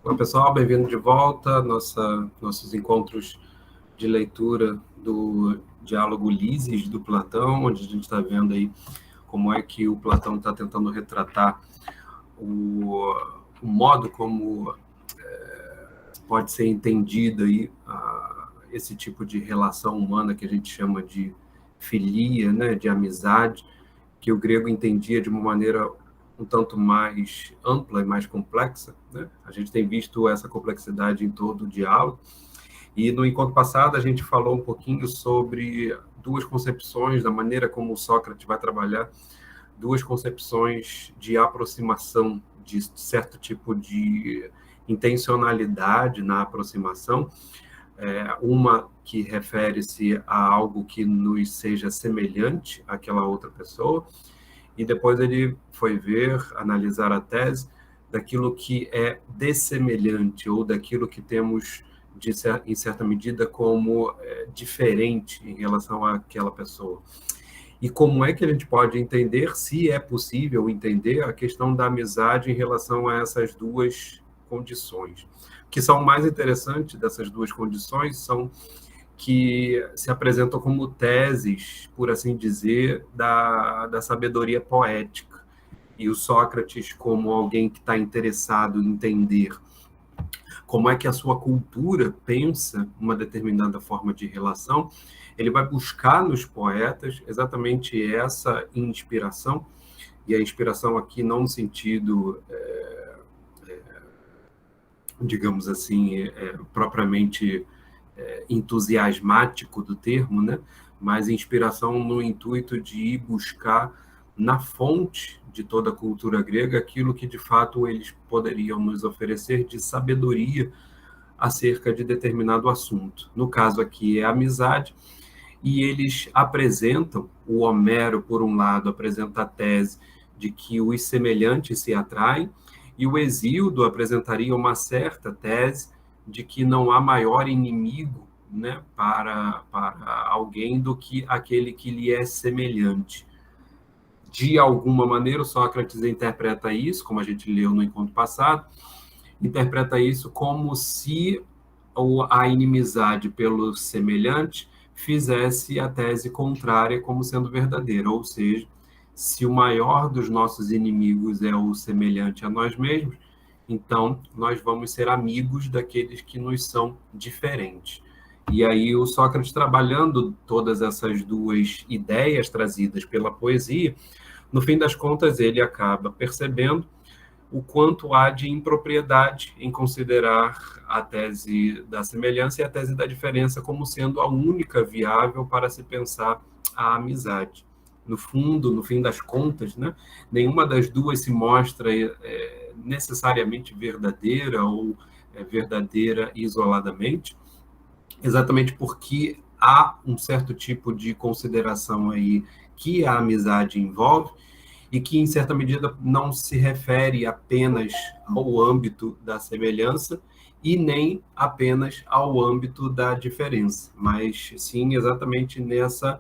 Olá, pessoal, bem-vindo de volta a nossos encontros de leitura do Diálogo Lises do Platão, onde a gente está vendo aí como é que o Platão está tentando retratar o modo como pode ser entendida aí esse tipo de relação humana que a gente chama de filia, né, de amizade, que o grego entendia de uma maneira um tanto mais ampla e mais complexa, né? A gente tem visto essa complexidade em todo o diálogo. E no encontro passado a gente falou um pouquinho sobre duas concepções, da maneira como o Sócrates vai trabalhar, duas concepções de aproximação, de certo tipo de intencionalidade na aproximação, uma que refere-se a algo que nos seja semelhante àquela outra pessoa, e depois ele foi ver, analisar a tese daquilo que é dessemelhante, ou daquilo que temos, em certa medida, como diferente em relação àquela pessoa. E como é que a gente pode entender, se é possível entender, a questão da amizade em relação a essas duas condições. O que são mais interessantes dessas duas condições são que se apresentam como teses, por assim dizer, da sabedoria poética. E o Sócrates, como alguém que está interessado em entender como é que a sua cultura pensa uma determinada forma de relação, ele vai buscar nos poetas exatamente essa inspiração, e a inspiração aqui não no sentido, digamos assim, propriamente entusiasmático do termo, né? Mas inspiração no intuito de ir buscar na fonte de toda a cultura grega aquilo que de fato eles poderiam nos oferecer de sabedoria acerca de determinado assunto. No caso aqui é a amizade, e eles apresentam, o Homero, por um lado, apresenta a tese de que os semelhantes se atraem, e o Hesíodo apresentaria uma certa tese de que não há maior inimigo, né, para alguém do que aquele que lhe é semelhante. De alguma maneira, o Sócrates interpreta isso, como a gente leu no encontro passado, interpreta isso como se a inimizade pelo semelhante fizesse a tese contrária como sendo verdadeira, ou seja, se o maior dos nossos inimigos é o semelhante a nós mesmos, então nós vamos ser amigos daqueles que nos são diferentes. E aí o Sócrates, trabalhando todas essas duas ideias trazidas pela poesia, no fim das contas ele acaba percebendo o quanto há de impropriedade em considerar a tese da semelhança e a tese da diferença como sendo a única viável para se pensar a amizade. No fundo, no fim das contas, né, nenhuma das duas se mostra necessariamente verdadeira ou verdadeira isoladamente, exatamente porque há um certo tipo de consideração aí que a amizade envolve, e que, em certa medida, não se refere apenas ao âmbito da semelhança e nem apenas ao âmbito da diferença, mas sim exatamente nessa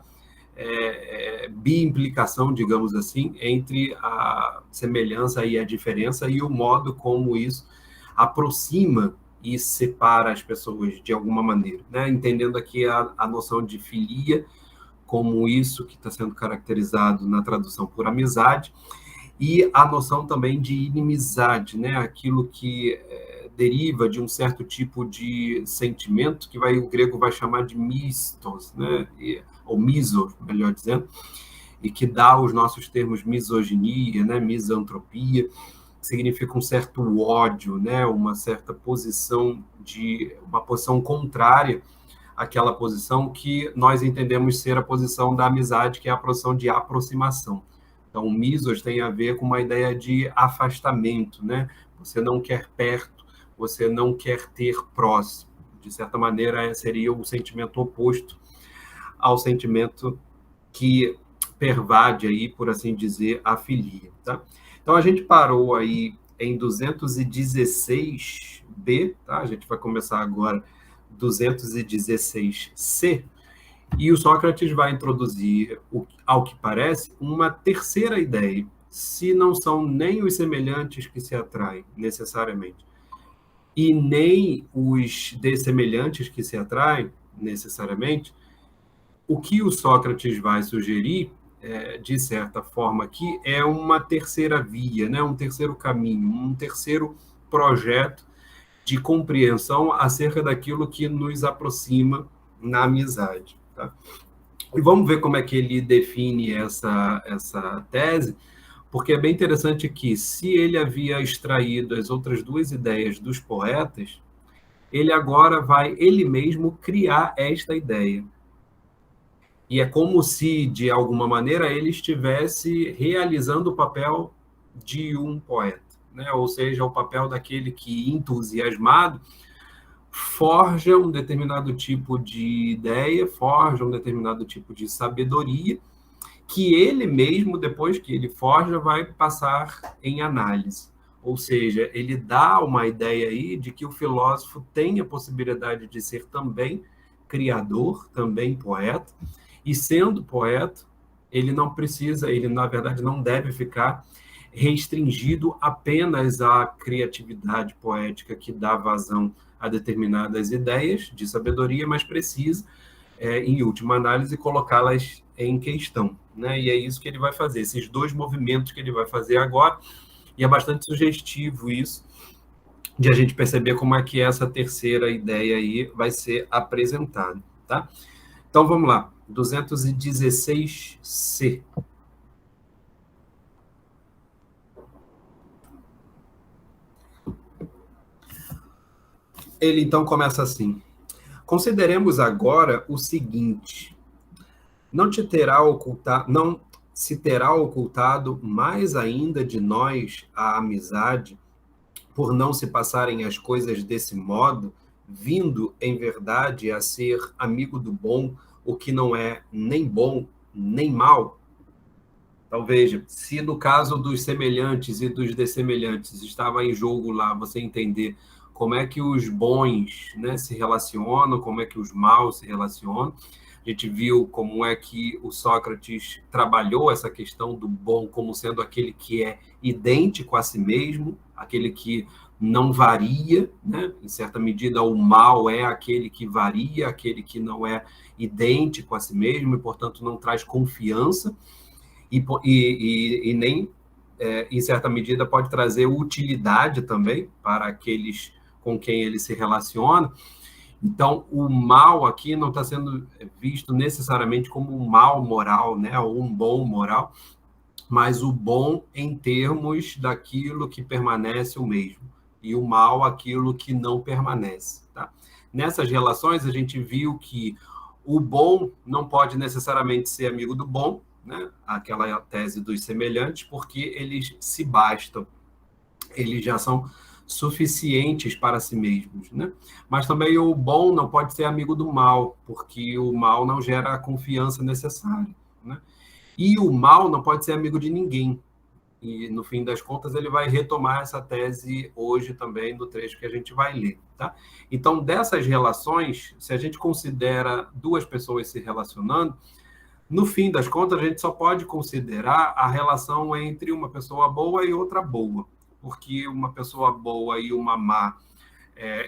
bi-implicação, digamos assim, entre a semelhança e a diferença, e o modo como isso aproxima e separa as pessoas de alguma maneira, né? Entendendo aqui a noção de filia como isso que está sendo caracterizado na tradução por amizade, e a noção também de inimizade, né? Aquilo que deriva de um certo tipo de sentimento que o grego vai chamar de mistos, né? Ou miso, melhor dizendo, e que dá os nossos termos misoginia, né? Misantropia, que significa um certo ódio, né? Uma posição contrária aquela posição que nós entendemos ser a posição da amizade, que é a posição de aproximação. Então, o misos tem a ver com uma ideia de afastamento, né? Você não quer perto, você não quer ter próximo. De certa maneira, seria o sentimento oposto ao sentimento que pervade aí, por assim dizer, a filia, tá? Então a gente parou aí em 216b, tá? A gente vai começar agora 216c, e o Sócrates vai introduzir, ao que parece, uma terceira ideia, se não são nem os semelhantes que se atraem, necessariamente, e nem os dessemelhantes que se atraem, necessariamente, o que o Sócrates vai sugerir, de certa forma, aqui, é uma terceira via, né? Um terceiro caminho, um terceiro projeto de compreensão acerca daquilo que nos aproxima na amizade. Tá? E vamos ver como é que ele define essa tese, porque é bem interessante que, se ele havia extraído as outras duas ideias dos poetas, ele agora vai, ele mesmo, criar esta ideia. E é como se, de alguma maneira, ele estivesse realizando o papel de um poeta, né? Ou seja, o papel daquele que, entusiasmado, forja um determinado tipo de ideia, forja um determinado tipo de sabedoria, que ele mesmo, depois que ele forja, vai passar em análise. Ou seja, ele dá uma ideia aí de que o filósofo tem a possibilidade de ser também criador, também poeta, e sendo poeta, ele não precisa, ele na verdade não deve ficar restringido apenas à criatividade poética que dá vazão a determinadas ideias de sabedoria, mas precisa, em última análise, colocá-las em questão, né? E é isso que ele vai fazer, esses dois movimentos que ele vai fazer agora, e é bastante sugestivo isso, de a gente perceber como é que essa terceira ideia aí vai ser apresentada, tá? Então, vamos lá, 216c. Ele, então, começa assim: consideremos agora o seguinte: não se terá ocultado mais ainda de nós a amizade, por não se passarem as coisas desse modo, vindo, em verdade, a ser amigo do bom, o que não é nem bom nem mal? Então, veja, se no caso dos semelhantes e dos dessemelhantes estava em jogo lá você entender como é que os bons, né, se relacionam, como é que os maus se relacionam, a gente viu como é que o Sócrates trabalhou essa questão do bom como sendo aquele que é idêntico a si mesmo, aquele que não varia, né? Em certa medida, o mal é aquele que varia, aquele que não é idêntico a si mesmo e, portanto, não traz confiança e nem, em certa medida, pode trazer utilidade também para aqueles com quem ele se relaciona. Então, o mal aqui não está sendo visto necessariamente como um mal moral, né, ou um bom moral, mas o bom em termos daquilo que permanece o mesmo, e o mal aquilo que não permanece. Tá? Nessas relações, a gente viu que o bom não pode necessariamente ser amigo do bom, né? Aquela tese dos semelhantes, porque eles se bastam, eles já são suficientes para si mesmos, né? Mas também o bom não pode ser amigo do mal, porque o mal não gera a confiança necessária, né? E o mal não pode ser amigo de ninguém. E, no fim das contas, ele vai retomar essa tese hoje também no trecho que a gente vai ler, tá? Então, dessas relações, se a gente considera duas pessoas se relacionando, no fim das contas, a gente só pode considerar a relação entre uma pessoa boa e outra boa, porque uma pessoa boa e uma má,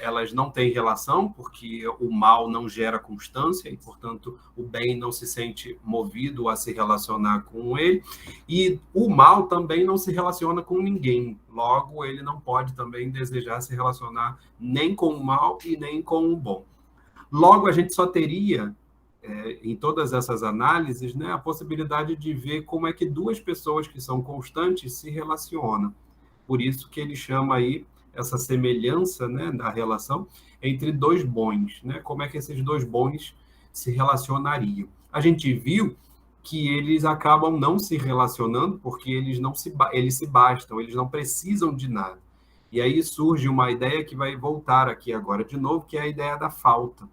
elas não têm relação, porque o mal não gera constância e, portanto, o bem não se sente movido a se relacionar com ele, e o mal também não se relaciona com ninguém, logo ele não pode também desejar se relacionar nem com o mal e nem com o bom. Logo, a gente só teria, em todas essas análises, né, a possibilidade de ver como é que duas pessoas que são constantes se relacionam. Por isso que ele chama aí essa semelhança, né, da relação entre dois bons, né? Como é que esses dois bons se relacionariam? A gente viu que eles acabam não se relacionando porque eles se bastam, eles não precisam de nada. E aí surge uma ideia que vai voltar aqui agora de novo, que é a ideia da falta.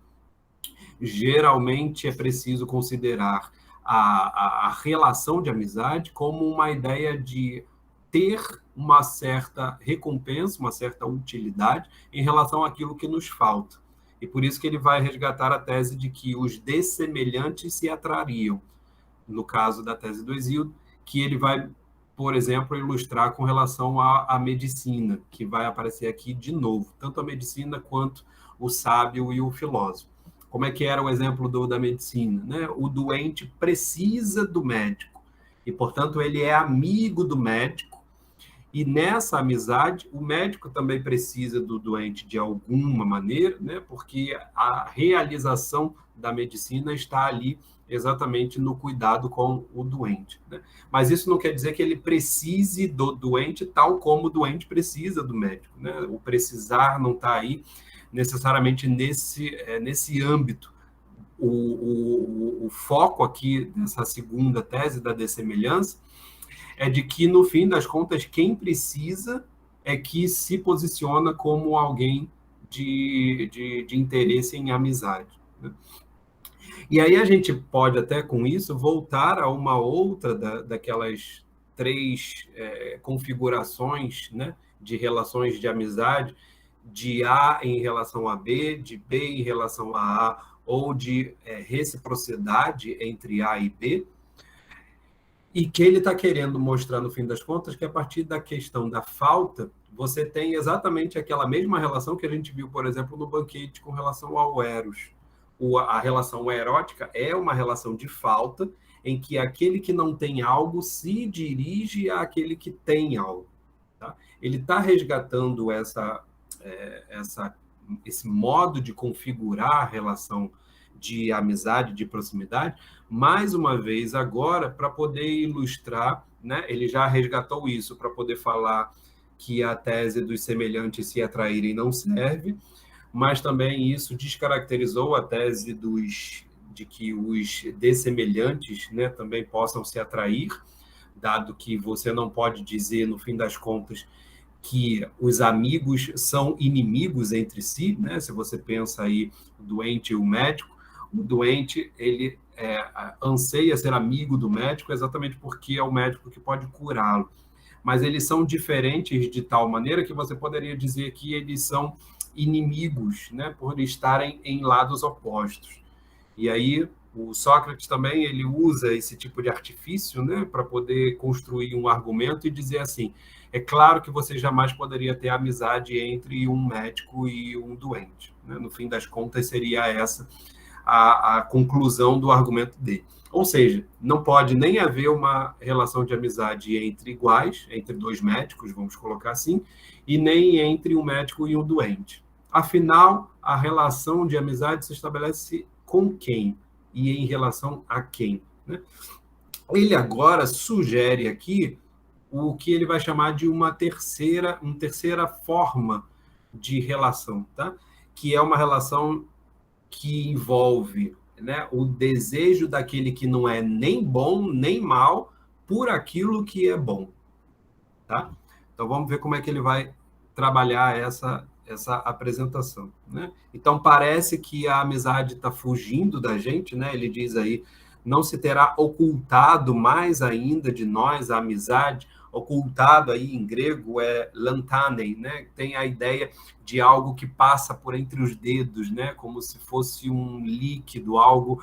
Geralmente é preciso considerar a relação de amizade como uma ideia de ter uma certa recompensa, uma certa utilidade em relação àquilo que nos falta. E por isso que ele vai resgatar a tese de que os dessemelhantes se atrariam, no caso da tese do Hesíodo, que ele vai, por exemplo, ilustrar com relação à medicina, que vai aparecer aqui de novo, tanto a medicina quanto o sábio e o filósofo. Como é que era o exemplo da medicina? Né? O doente precisa do médico, e, portanto, ele é amigo do médico, e nessa amizade, o médico também precisa do doente de alguma maneira, né? Porque a realização da medicina está ali exatamente no cuidado com o doente. Né? Mas isso não quer dizer que ele precise do doente tal como o doente precisa do médico. Né? O precisar não está aí necessariamente nesse âmbito. O foco aqui dessa segunda tese da dessemelhança é de que, no fim das contas, quem precisa é que se posiciona como alguém de interesse em amizade. Né? E aí a gente pode até, com isso, voltar a uma outra daquelas três configurações, né, de relações de amizade, de A em relação a B, de B em relação a A, ou de reciprocidade entre A e B, e que ele está querendo mostrar, no fim das contas, que a partir da questão da falta, você tem exatamente aquela mesma relação que a gente viu, por exemplo, no banquete com relação ao Eros. A relação erótica é uma relação de falta, em que aquele que não tem algo se dirige àquele que tem algo. Tá? Ele está resgatando esse modo de configurar a relação de amizade, de proximidade, mais uma vez agora, para poder ilustrar, né? Ele já resgatou isso para poder falar que a tese dos semelhantes se atraírem não serve, mas também isso descaracterizou a tese de que os dessemelhantes, né, também possam se atrair, dado que você não pode dizer, no fim das contas, que os amigos são inimigos entre si, né? Se você pensa aí o doente e o médico, o doente ele anseia ser amigo do médico exatamente porque é o médico que pode curá-lo. Mas eles são diferentes de tal maneira que você poderia dizer que eles são inimigos, né? Por estarem em lados opostos. E aí o Sócrates também ele usa esse tipo de artifício, né, para poder construir um argumento e dizer assim: é claro que você jamais poderia ter amizade entre um médico e um doente. Né? No fim das contas, seria essa a conclusão do argumento dele. Ou seja, não pode nem haver uma relação de amizade entre iguais, entre dois médicos, vamos colocar assim, e nem entre um médico e um doente. Afinal, a relação de amizade se estabelece com quem e em relação a quem. Né? Ele agora sugere aqui o que ele vai chamar de uma terceira forma de relação, tá? Que é uma relação que envolve, né, o desejo daquele que não é nem bom nem mal por aquilo que é bom. Tá? Então vamos ver como é que ele vai trabalhar essa apresentação. Né? Então parece que a amizade está fugindo da gente, né? Ele diz aí: não se terá ocultado mais ainda de nós a amizade. Ocultado aí em grego é lantanen, né? Tem a ideia de algo que passa por entre os dedos, né? Como se fosse um líquido, algo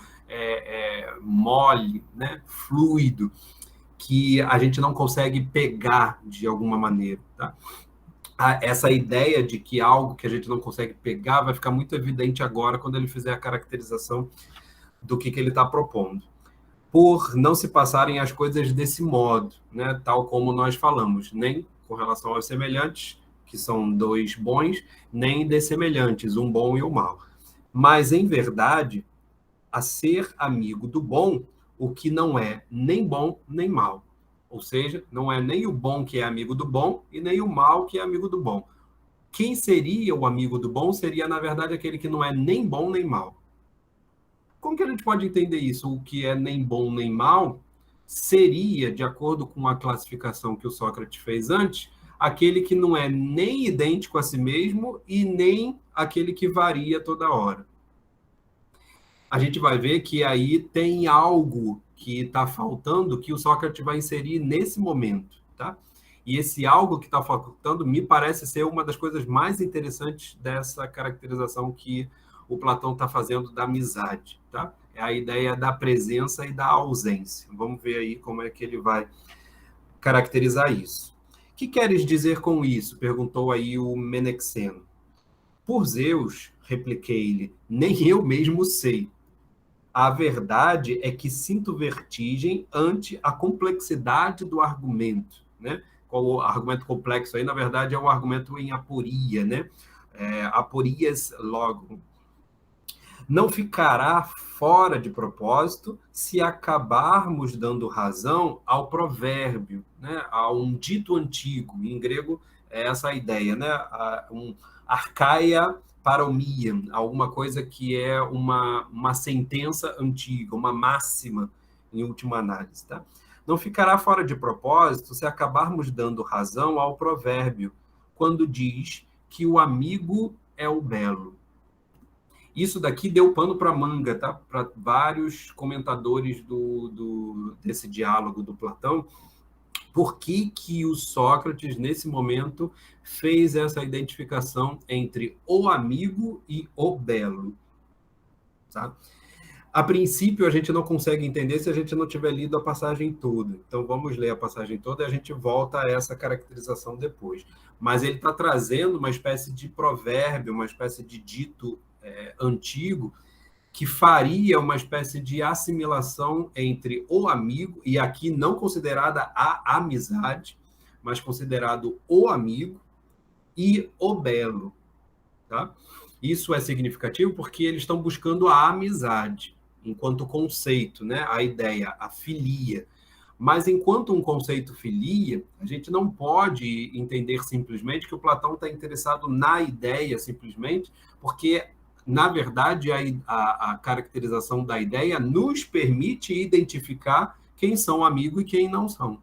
mole, né? Fluido, que a gente não consegue pegar de alguma maneira. Tá? Essa ideia de que algo que a gente não consegue pegar vai ficar muito evidente agora quando ele fizer a caracterização do que ele está propondo. Por não se passarem as coisas desse modo, né? Tal como nós falamos, nem com relação aos semelhantes, que são dois bons, nem dessemelhantes, um bom e um mau. Mas, em verdade, a ser amigo do bom, o que não é nem bom nem mal. Ou seja, não é nem o bom que é amigo do bom e nem o mal que é amigo do bom. Quem seria o amigo do bom seria, na verdade, aquele que não é nem bom nem mal. Como que a gente pode entender isso? O que é nem bom nem mal seria, de acordo com a classificação que o Sócrates fez antes, aquele que não é nem idêntico a si mesmo e nem aquele que varia toda hora. A gente vai ver que aí tem algo que está faltando, que o Sócrates vai inserir nesse momento, tá? E esse algo que está faltando me parece ser uma das coisas mais interessantes dessa caracterização que o Platão está fazendo da amizade, tá? É a ideia da presença e da ausência. Vamos ver aí como é que ele vai caracterizar isso. O que queres dizer com isso? Perguntou aí o Menexeno. Por Zeus, repliquei-lhe, nem eu mesmo sei. A verdade é que sinto vertigem ante a complexidade do argumento, né? Qual o argumento complexo aí, na verdade, é o argumento em aporia, né? Aporias logo. Não ficará fora de propósito se acabarmos dando razão ao provérbio, né? A um dito antigo. Em grego, é essa a ideia, né? Arcaia paromia, alguma coisa que é uma sentença antiga, uma máxima, em última análise. Tá? Não ficará fora de propósito se acabarmos dando razão ao provérbio, quando diz que o amigo é o belo. Isso daqui deu pano para manga, tá? Para vários comentadores desse diálogo do Platão. Por que o Sócrates, nesse momento, fez essa identificação entre o amigo e o belo? Tá? A princípio, a gente não consegue entender se a gente não tiver lido a passagem toda. Então, vamos ler a passagem toda e a gente volta a essa caracterização depois. Mas ele está trazendo uma espécie de provérbio, uma espécie de dito antigo, que faria uma espécie de assimilação entre o amigo, e aqui não considerada a amizade, mas considerado o amigo e o belo. Tá? Isso é significativo porque eles estão buscando a amizade enquanto conceito, né? A ideia, a filia. Mas enquanto um conceito filia, a gente não pode entender simplesmente que o Platão está interessado na ideia simplesmente, porque na verdade, a caracterização da ideia nos permite identificar quem são amigos e quem não são.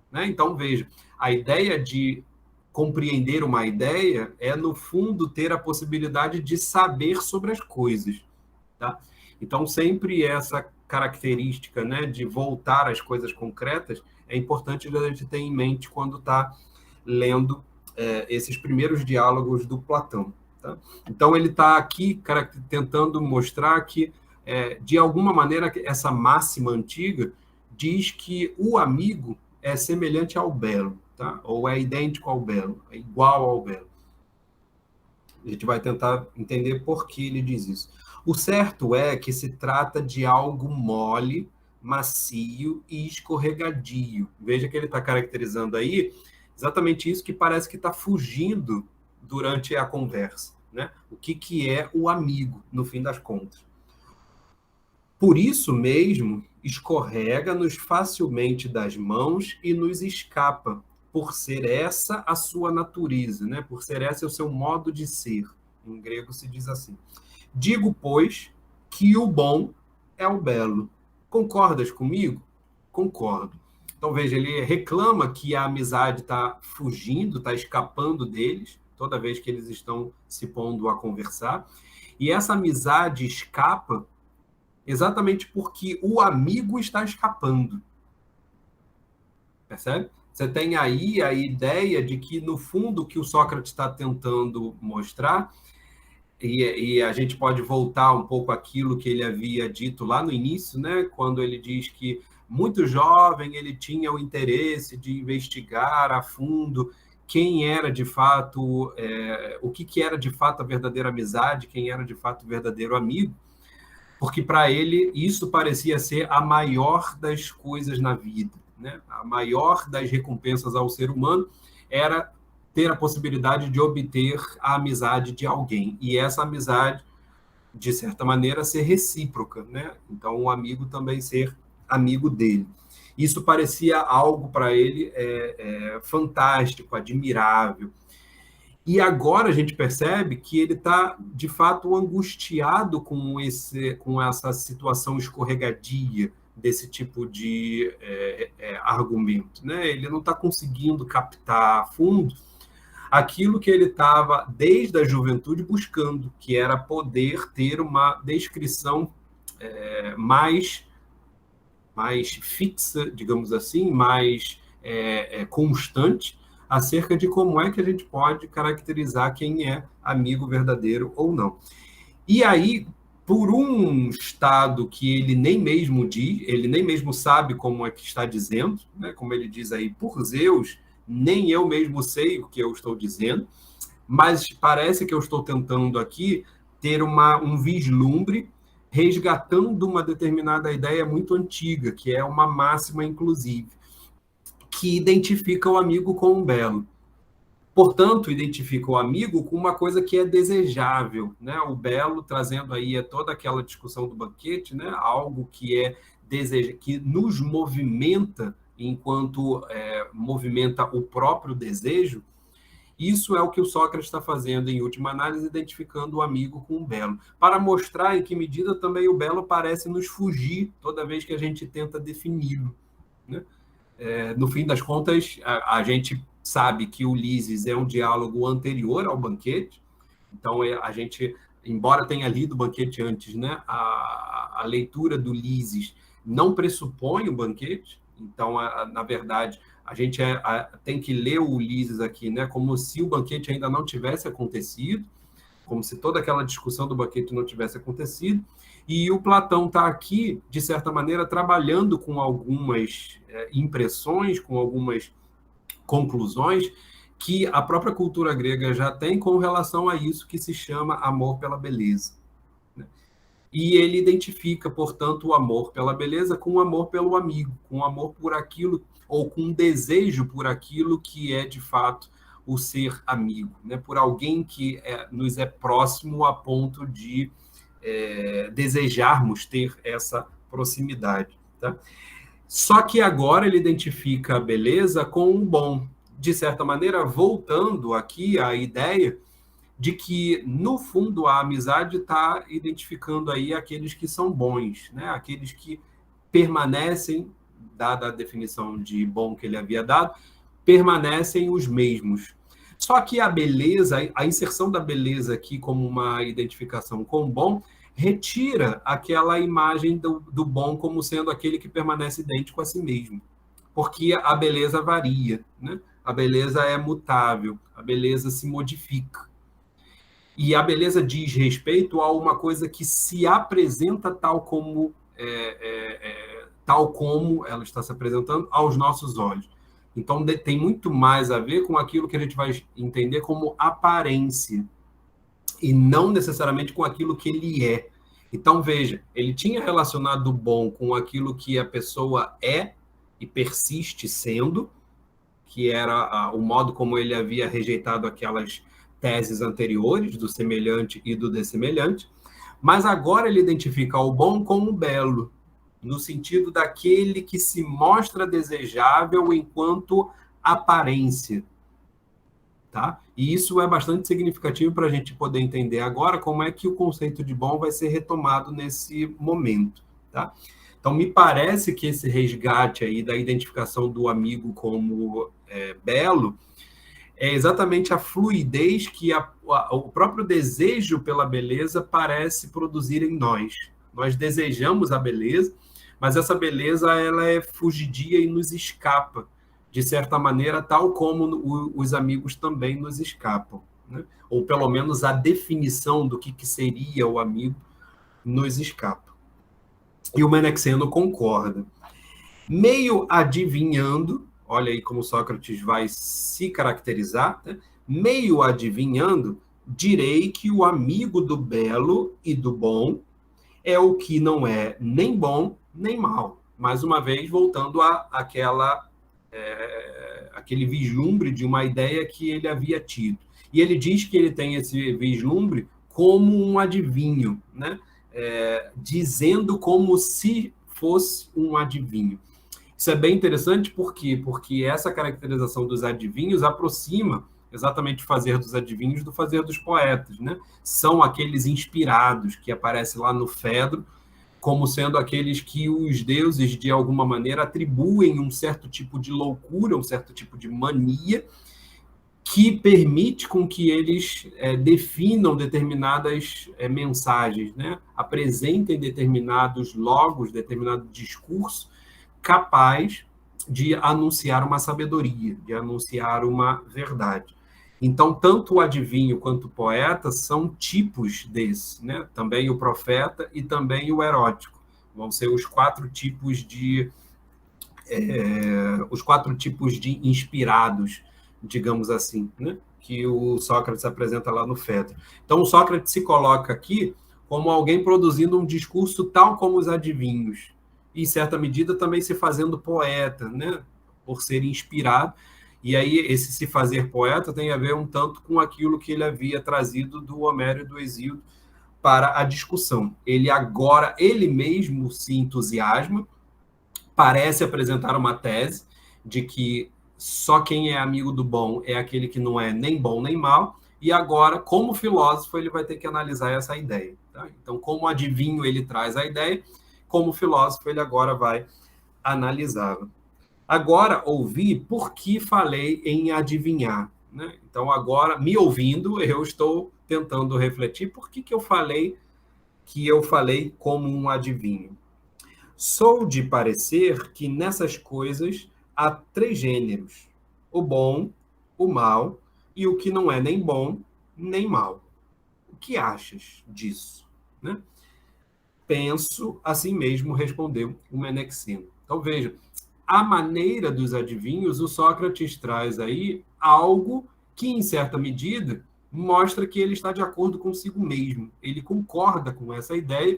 Né? Então, veja, a ideia de compreender uma ideia é, no fundo, ter a possibilidade de saber sobre as coisas. Tá? Então, sempre essa característica, né, de voltar às coisas concretas é importante a gente ter em mente quando está lendo esses primeiros diálogos do Platão. Tá? Então, ele está aqui tentando mostrar que, de alguma maneira, essa máxima antiga diz que o amigo é semelhante ao belo, tá? Ou é idêntico ao belo, é igual ao belo. A gente vai tentar entender por que ele diz isso. O certo é que se trata de algo mole, macio e escorregadio. Veja que ele está caracterizando aí exatamente isso que parece que está fugindo durante a conversa, né? O que é o amigo, no fim das contas. Por isso mesmo, escorrega-nos facilmente das mãos e nos escapa, por ser essa a sua natureza, né? Por ser esse o seu modo de ser. Em grego se diz assim. Digo, pois, que o bom é o belo. Concordas comigo? Concordo. Então, veja, ele reclama que a amizade está fugindo, está escapando deles, toda vez que eles estão se pondo a conversar. E essa amizade escapa exatamente porque o amigo está escapando. Percebe? Você tem aí a ideia de que, no fundo, o que o Sócrates está tentando mostrar, e a gente pode voltar um pouco àquilo que ele havia dito lá no início, né? Quando ele diz que, muito jovem, ele tinha o interesse de investigar a fundo quem era de fato, o que era de fato a verdadeira amizade, quem era de fato o verdadeiro amigo, porque para ele isso parecia ser a maior das coisas na vida, né? A maior das recompensas ao ser humano era ter a possibilidade de obter a amizade de alguém, e essa amizade, de certa maneira, ser recíproca, né? Então, o amigo também ser amigo dele. Isso parecia algo para ele fantástico, admirável. E agora a gente percebe que ele está, de fato, angustiado com essa situação escorregadia desse tipo de argumento, né? Ele não está conseguindo captar a fundo aquilo que ele estava, desde a juventude, buscando, que era poder ter uma descrição mais mais fixa, digamos assim, mais constante, acerca de como é que a gente pode caracterizar quem é amigo verdadeiro ou não. E aí, por um estado que ele nem mesmo diz, ele nem mesmo sabe como é que está dizendo, né? Como ele diz aí, por Zeus, nem eu mesmo sei o que eu estou dizendo, mas parece que eu estou tentando aqui ter um vislumbre resgatando uma determinada ideia muito antiga, que é uma máxima, inclusive, que identifica o amigo com o belo. Portanto, identifica o amigo com uma coisa que é desejável, né? O belo trazendo aí toda aquela discussão do banquete, né? Algo que que nos movimenta enquanto movimenta o próprio desejo. Isso é o que o Sócrates está fazendo, em última análise, identificando o amigo com o belo, para mostrar em que medida também o belo parece nos fugir toda vez que a gente tenta defini-lo, né? No fim das contas, a gente sabe que Ulisses é um diálogo anterior ao banquete, então a gente, embora tenha lido o banquete antes, né, a leitura do Ulisses não pressupõe o banquete, então, na verdade, a gente tem que ler o Ulisses aqui, né, como se o banquete ainda não tivesse acontecido, como se toda aquela discussão do banquete não tivesse acontecido, e o Platão está aqui, de certa maneira, trabalhando com algumas impressões, com algumas conclusões que a própria cultura grega já tem com relação a isso que se chama amor pela beleza. E ele identifica, portanto, o amor pela beleza com o amor pelo amigo, com o amor por aquilo, ou com um desejo por aquilo que é, de fato, o ser amigo, né? Por alguém que nos é próximo a ponto de desejarmos ter essa proximidade. Tá? Só que agora ele identifica a beleza com o bom. De certa maneira, voltando aqui à ideia de que, no fundo, a amizade está identificando aí aqueles que são bons, né? Aqueles que permanecem, dada a definição de bom que ele havia dado, permanecem os mesmos. Só que a beleza, a inserção da beleza aqui como uma identificação com o bom, retira aquela imagem do bom como sendo aquele que permanece idêntico a si mesmo. Porque a beleza varia, né? A beleza é mutável, a beleza se modifica. E a beleza diz respeito a uma coisa que se apresenta tal como ela está se apresentando aos nossos olhos. Então, tem muito mais a ver com aquilo que a gente vai entender como aparência, e não necessariamente com aquilo que ele é. Então, veja, ele tinha relacionado o bom com aquilo que a pessoa é e persiste sendo, que era o modo como ele havia rejeitado aquelas teses anteriores do semelhante e do dessemelhante, mas agora ele identifica o bom com o belo, no sentido daquele que se mostra desejável enquanto aparência. Tá? E isso é bastante significativo para a gente poder entender agora como é que o conceito de bom vai ser retomado nesse momento. Tá? Então, me parece que esse resgate aí da identificação do amigo como belo é exatamente a fluidez que o próprio desejo pela beleza parece produzir em nós. Nós desejamos a beleza, mas essa beleza ela é fugidia e nos escapa, de certa maneira, tal como os amigos também nos escapam, né? Ou pelo menos a definição do que seria o amigo nos escapa. E o Menexeno concorda. Meio adivinhando, olha aí como Sócrates vai se caracterizar, né? Meio adivinhando, direi que o amigo do belo e do bom é o que não é nem bom nem mal. Mais uma vez, voltando aquele vislumbre de uma ideia que ele havia tido. E ele diz que ele tem esse vislumbre como um adivinho, né? Dizendo como se fosse um adivinho. Isso é bem interessante, por quê? Porque essa caracterização dos adivinhos aproxima exatamente o fazer dos adivinhos do fazer dos poetas, né? São aqueles inspirados que aparecem lá no Fedro, como sendo aqueles que os deuses, de alguma maneira, atribuem um certo tipo de loucura, um certo tipo de mania, que permite com que eles definam determinadas mensagens, né? Apresentem determinados logos, determinado discurso, capaz de anunciar uma sabedoria, de anunciar uma verdade. Então, tanto o adivinho quanto o poeta são tipos desse, né? Também o profeta e também o erótico. Vão ser os quatro tipos de inspirados, digamos assim, né? Que o Sócrates apresenta lá no Fedro. Então, o Sócrates se coloca aqui como alguém produzindo um discurso tal como os adivinhos, e, em certa medida, também se fazendo poeta, né? Por ser inspirado. E aí, esse se fazer poeta tem a ver um tanto com aquilo que ele havia trazido do Homero e do Hesíodo para a discussão. Ele mesmo se entusiasma, parece apresentar uma tese de que só quem é amigo do bom é aquele que não é nem bom nem mal, e agora, como filósofo, ele vai ter que analisar essa ideia. Tá? Então, como adivinho, ele traz a ideia, como filósofo, ele agora vai analisá-la. Agora, ouvi por que falei em adivinhar. Né? Então, agora, me ouvindo, eu estou tentando refletir por que eu falei como um adivinho. Sou de parecer que nessas coisas há três gêneros: o bom, o mal e o que não é nem bom nem mal. O que achas disso? Né? Penso, assim mesmo respondeu o Menexeno. Então veja, a maneira dos adivinhos, o Sócrates traz aí algo que, em certa medida, mostra que ele está de acordo consigo mesmo. Ele concorda com essa ideia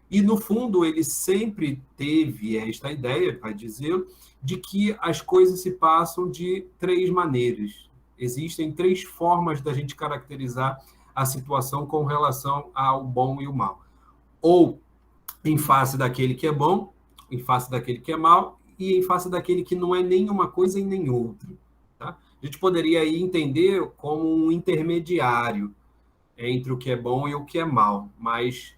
e, no fundo, ele sempre teve esta ideia, vai dizer, de que as coisas se passam de três maneiras. Existem três formas da gente caracterizar a situação com relação ao bom e o mal. Ou em face daquele que é bom, em face daquele que é mal, e em face daquele que não é nenhuma coisa e nem outra. Tá? A gente poderia aí entender como um intermediário entre o que é bom e o que é mal, mas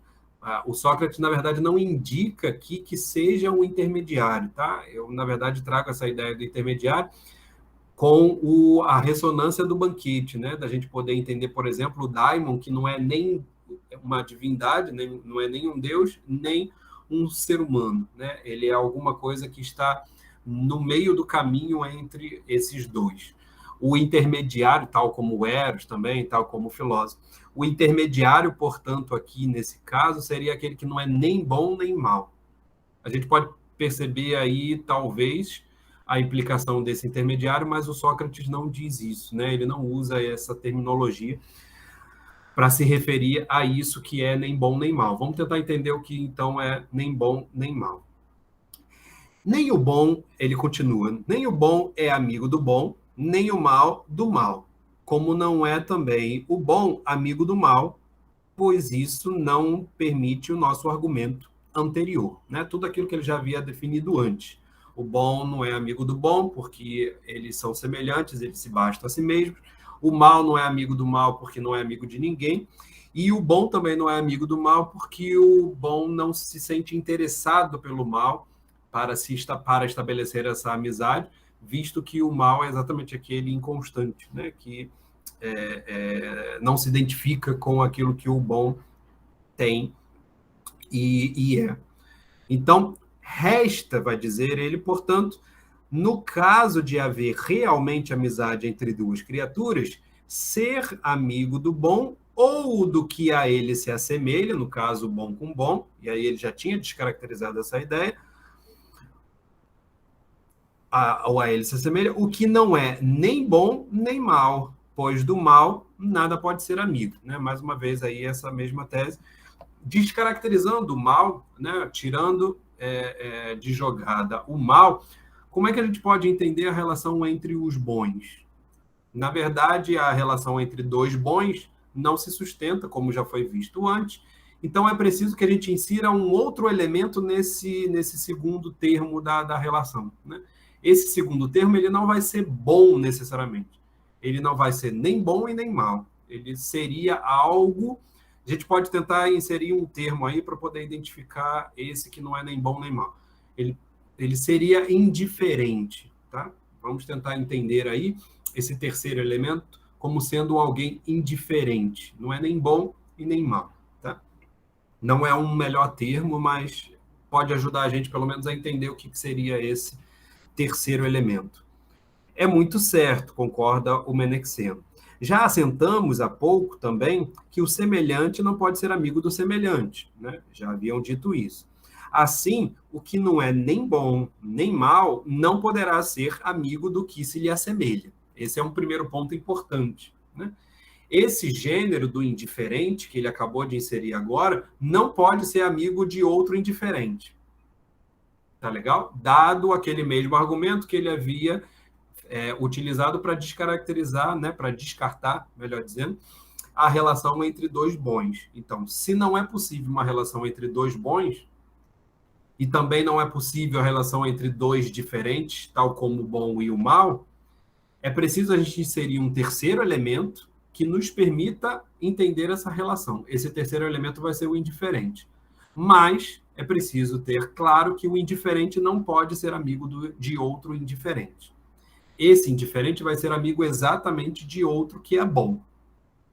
o Sócrates, na verdade, não indica aqui que seja um intermediário. Tá? Eu, na verdade, trago essa ideia do intermediário com a ressonância do banquete, né? Da gente poder entender, por exemplo, o daimon, que não é nem uma divindade, não é nem um deus, nem um ser humano, né? Ele é alguma coisa que está no meio do caminho entre esses dois. O intermediário, tal como o Eros também, tal como o filósofo. O intermediário, portanto, aqui nesse caso, seria aquele que não é nem bom nem mal. A gente pode perceber aí, talvez, a implicação desse intermediário, mas o Sócrates não diz isso, né? Ele não usa essa terminologia para se referir a isso que é nem bom nem mal. Vamos tentar entender o que então é nem bom nem mal. Nem o bom, ele continua, nem o bom é amigo do bom, nem o mal do mal, como não é também o bom amigo do mal, pois isso não permite o nosso argumento anterior, né? Tudo aquilo que ele já havia definido antes. O bom não é amigo do bom, porque eles são semelhantes, eles se bastam a si mesmos. O mal não é amigo do mal, porque não é amigo de ninguém. E o bom também não é amigo do mal, porque o bom não se sente interessado pelo mal para estabelecer essa amizade, visto que o mal é exatamente aquele inconstante, né? Que não se identifica com aquilo que o bom tem e é. Então, resta, vai dizer ele, portanto, no caso de haver realmente amizade entre duas criaturas, ser amigo do bom ou do que a ele se assemelha, no caso, o bom com bom, e aí ele já tinha descaracterizado essa ideia, ou a ele se assemelha, o que não é nem bom nem mal, pois do mal nada pode ser amigo. Né? Mais uma vez aí essa mesma tese, descaracterizando o mal, né? Tirando de jogada o mal, como é que a gente pode entender a relação entre os bons? Na verdade, a relação entre dois bons não se sustenta, como já foi visto antes, então é preciso que a gente insira um outro elemento nesse segundo termo da relação. Né? Esse segundo termo ele não vai ser bom necessariamente. Ele não vai ser nem bom e nem mal. Ele seria algo... A gente pode tentar inserir um termo aí para poder identificar esse que não é nem bom nem mal. Ele seria indiferente. Tá? Vamos tentar entender aí esse terceiro elemento como sendo alguém indiferente. Não é nem bom e nem mal. Tá? Não é um melhor termo, mas pode ajudar a gente, pelo menos, a entender o que seria esse terceiro elemento. É muito certo, concorda o Menexeno. Já assentamos há pouco também que o semelhante não pode ser amigo do semelhante, né? Já haviam dito isso. Assim, o que não é nem bom nem mal não poderá ser amigo do que se lhe assemelha. Esse é um primeiro ponto importante, né? Esse gênero do indiferente, que ele acabou de inserir agora, não pode ser amigo de outro indiferente. Tá legal? Dado aquele mesmo argumento que ele havia utilizado para descaracterizar, né, para descartar, melhor dizendo, a relação entre dois bons. Então, se não é possível uma relação entre dois bons, e também não é possível a relação entre dois diferentes, tal como o bom e o mal, é preciso a gente inserir um terceiro elemento que nos permita entender essa relação. Esse terceiro elemento vai ser o indiferente. Mas é preciso ter claro que o indiferente não pode ser amigo de outro indiferente. Esse indiferente vai ser amigo exatamente de outro que é bom,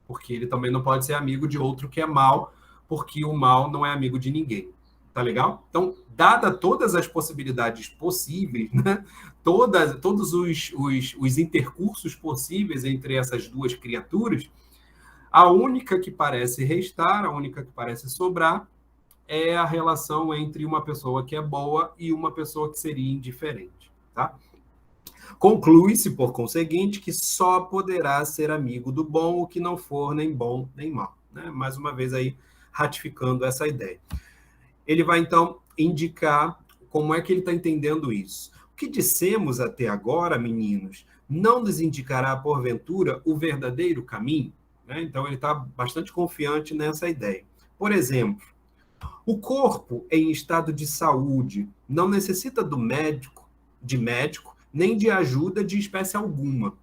porque ele também não pode ser amigo de outro que é mal, porque o mal não é amigo de ninguém. Tá legal? Então, dada todas as possibilidades possíveis, né? Todos os intercursos possíveis entre essas duas criaturas, a única que parece restar, a única que parece sobrar, é a relação entre uma pessoa que é boa e uma pessoa que seria indiferente. Tá? Conclui-se, por conseguinte, que só poderá ser amigo do bom o que não for nem bom nem mal. Né? Mais uma vez aí, ratificando essa ideia. Ele vai, então, indicar como é que ele está entendendo isso. O que dissemos até agora, meninos, não nos indicará, porventura, o verdadeiro caminho? Né? Então, ele está bastante confiante nessa ideia. Por exemplo, o corpo em estado de saúde não necessita de médico, nem de ajuda de espécie alguma.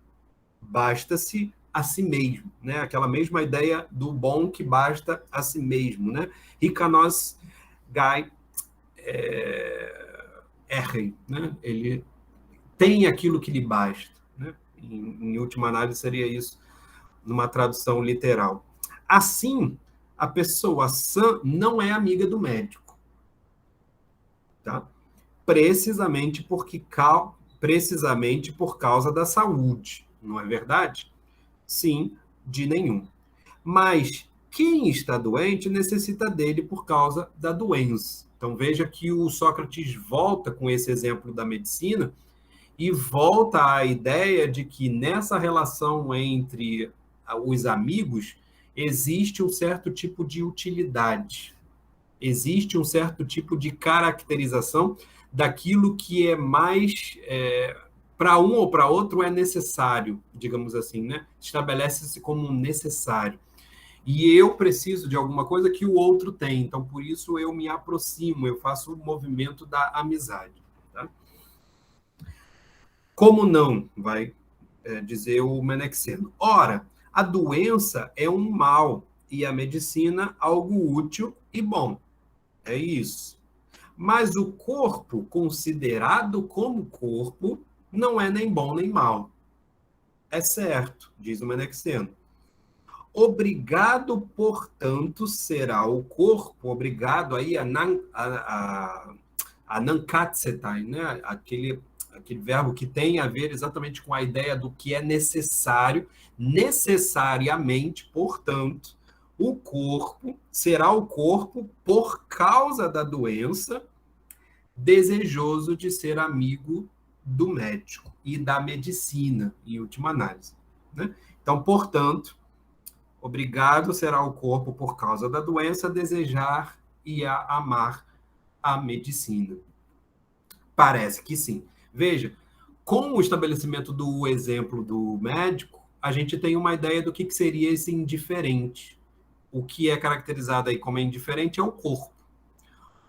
Basta-se a si mesmo, né? Aquela mesma ideia do bom que basta a si mesmo, né? Hikanos Gai errem, né? Ele tem aquilo que lhe basta, né? Em última análise seria isso numa tradução literal. Assim, a pessoa sã não é amiga do médico, tá? Precisamente por causa da saúde, não é verdade? Sim, de nenhum. Mas quem está doente necessita dele por causa da doença. Então veja que o Sócrates volta com esse exemplo da medicina e volta à ideia de que nessa relação entre os amigos existe um certo tipo de utilidade, existe um certo tipo de caracterização daquilo que é mais para um ou para outro é necessário, digamos assim, né? Estabelece-se como um necessário. E eu preciso de alguma coisa que o outro tem, então por isso eu me aproximo, eu faço o movimento da amizade. Tá? Como não, vai dizer o Menexeno. Ora, a doença é um mal e a medicina algo útil e bom. É isso. Mas o corpo, considerado como corpo, não é nem bom nem mal. É certo, diz o Menexeno. Obrigado, portanto, será o corpo, obrigado aí a nankatsetai, né? Aquele verbo que tem a ver exatamente com a ideia do que é necessário, necessariamente, portanto, o corpo será o corpo por causa da doença, desejoso de ser amigo do médico e da medicina, em última análise. Né? Então, portanto, obrigado será o corpo por causa da doença desejar e a amar a medicina. Parece que sim. Veja, com o estabelecimento do exemplo do médico, a gente tem uma ideia do que seria esse indiferente. O que é caracterizado aí como indiferente é o corpo.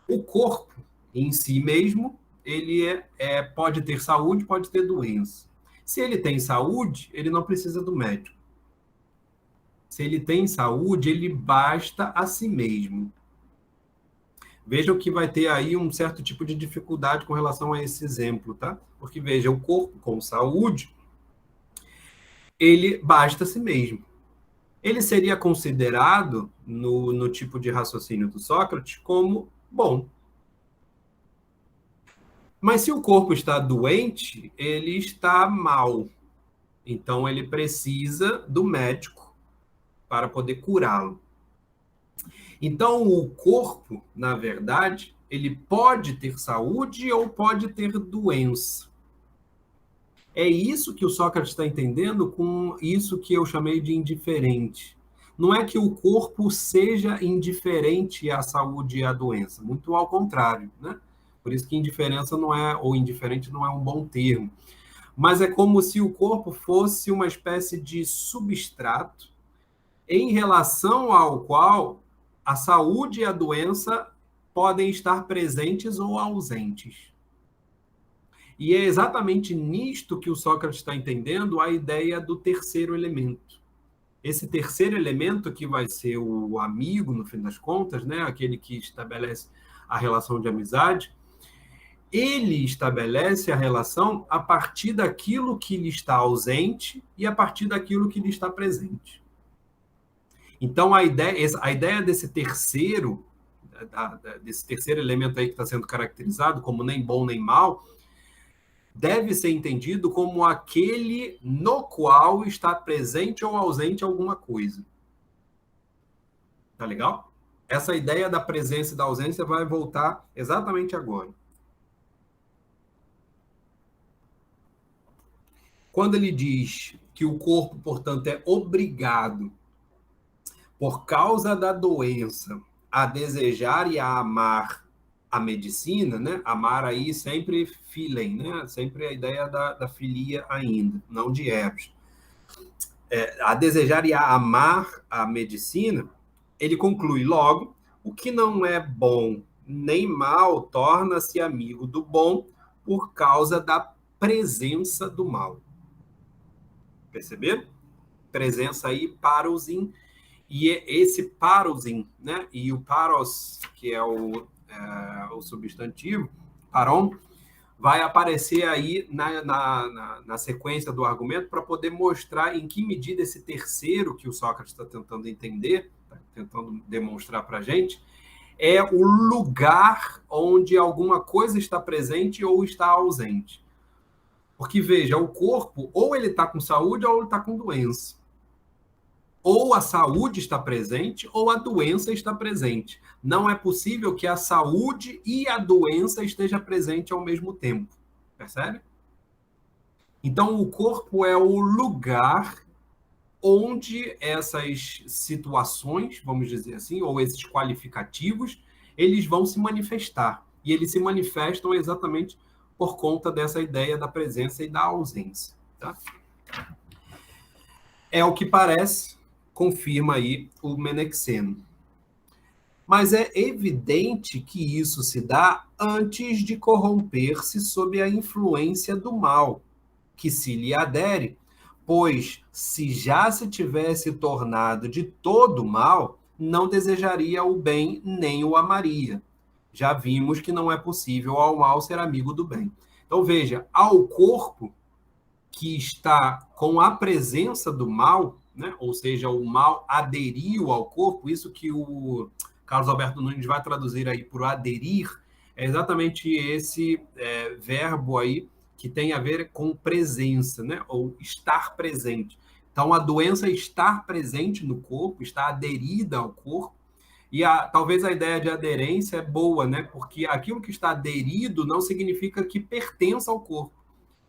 O corpo, em si mesmo, ele pode ter saúde, pode ter doença. Se ele tem saúde, ele não precisa do médico. Se ele tem saúde, ele basta a si mesmo. Vejam que vai ter aí um certo tipo de dificuldade com relação a esse exemplo, tá? Porque, veja, o corpo com saúde, ele basta a si mesmo. Ele seria considerado, no tipo de raciocínio do Sócrates, como bom. Mas se o corpo está doente, ele está mal. Então, ele precisa do médico para poder curá-lo. Então, o corpo, na verdade, ele pode ter saúde ou pode ter doença. É isso que o Sócrates está entendendo com isso que eu chamei de indiferente. Não é que o corpo seja indiferente à saúde e à doença, muito ao contrário, né? Por isso que indiferença não é, ou indiferente não é um bom termo. Mas é como se o corpo fosse uma espécie de substrato em relação ao qual a saúde e a doença podem estar presentes ou ausentes. E é exatamente nisto que o Sócrates está entendendo a ideia do terceiro elemento. Esse terceiro elemento, que vai ser o amigo, no fim das contas, né? Aquele que estabelece a relação de amizade, ele estabelece a relação a partir daquilo que lhe está ausente e a partir daquilo que lhe está presente. Então, a ideia desse terceiro elemento aí que está sendo caracterizado como nem bom nem mal, deve ser entendido como aquele no qual está presente ou ausente alguma coisa. Tá legal? Essa ideia da presença e da ausência vai voltar exatamente agora. Quando ele diz que o corpo, portanto, é obrigado, por causa da doença, a desejar e a amar a medicina, né? Amar aí sempre filem, né? Sempre a ideia da filia ainda, não de eros. A desejar e a amar a medicina, ele conclui logo, o que não é bom nem mal torna-se amigo do bom por causa da presença do mal. Perceberam? Presença aí, parousin, e esse parousin, né? E o paros, que é o substantivo, paron, vai aparecer aí na sequência do argumento para poder mostrar em que medida esse terceiro que o Sócrates está tentando entender, tá tentando demonstrar para a gente, é o lugar onde alguma coisa está presente ou está ausente. Porque, veja, o corpo, ou ele está com saúde ou ele está com doença. Ou a saúde está presente ou a doença está presente. Não é possível que a saúde e a doença estejam presentes ao mesmo tempo. Percebe? Então, o corpo é o lugar onde essas situações, vamos dizer assim, ou esses qualificativos, eles vão se manifestar. E eles se manifestam exatamente por conta dessa ideia da presença e da ausência. Tá? É o que parece, confirma aí o Menexeno. Mas é evidente que isso se dá antes de corromper-se sob a influência do mal, que se lhe adere, pois se já se tivesse tornado de todo mal, não desejaria o bem nem o amaria. Já vimos que não é possível ao mal ser amigo do bem. Então veja, ao corpo que está com a presença do mal, né? Ou seja, o mal aderiu ao corpo, isso que o Carlos Alberto Nunes vai traduzir aí por aderir, é exatamente esse verbo aí que tem a ver com presença, né? Ou estar presente. Então, a doença estar presente no corpo, está aderida ao corpo, e talvez a ideia de aderência é boa, né? Porque aquilo que está aderido não significa que pertença ao corpo.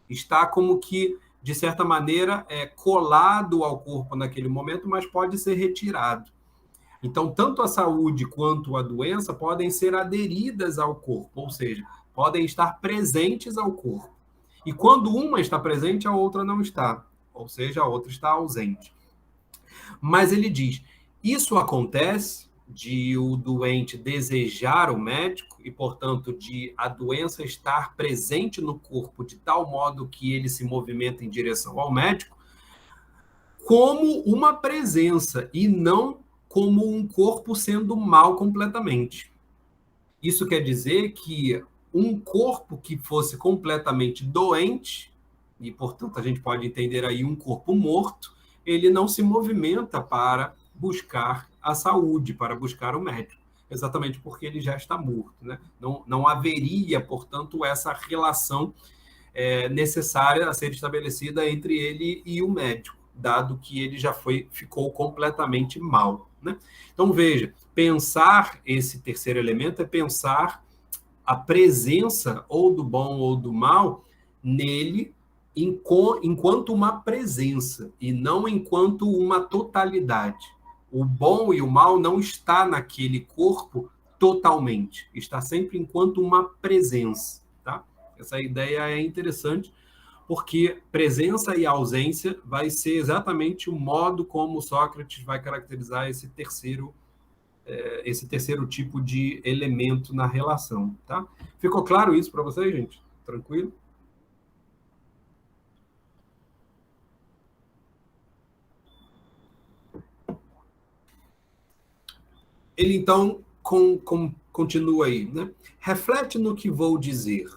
Está como que, de certa maneira, colado ao corpo naquele momento, mas pode ser retirado. Então, tanto a saúde quanto a doença podem ser aderidas ao corpo, ou seja, podem estar presentes ao corpo. E quando uma está presente, a outra não está, ou seja, a outra está ausente. Mas ele diz, isso acontece de o doente desejar o médico e, portanto, de a doença estar presente no corpo de tal modo que ele se movimenta em direção ao médico, como uma presença e não como um corpo sendo mal completamente. Isso quer dizer que um corpo que fosse completamente doente, e, portanto, a gente pode entender aí um corpo morto, ele não se movimenta para buscar a saúde, para buscar o médico. exatamente porque ele já está morto, né? Não haveria, portanto, essa relação necessária a ser estabelecida entre ele e o médico, dado que ele já ficou completamente mal, né? Então, veja, pensar esse terceiro elemento é pensar a presença ou do bom ou do mal nele enquanto uma presença e não enquanto uma totalidade. O bom e o mal não está naquele corpo totalmente, está sempre enquanto uma presença, tá? Essa ideia é interessante porque presença e ausência vai ser exatamente o modo como Sócrates vai caracterizar esse terceiro tipo de elemento na relação, tá? Ficou claro isso para vocês, gente? Tranquilo? Ele então continua aí, né? Reflete no que vou dizer.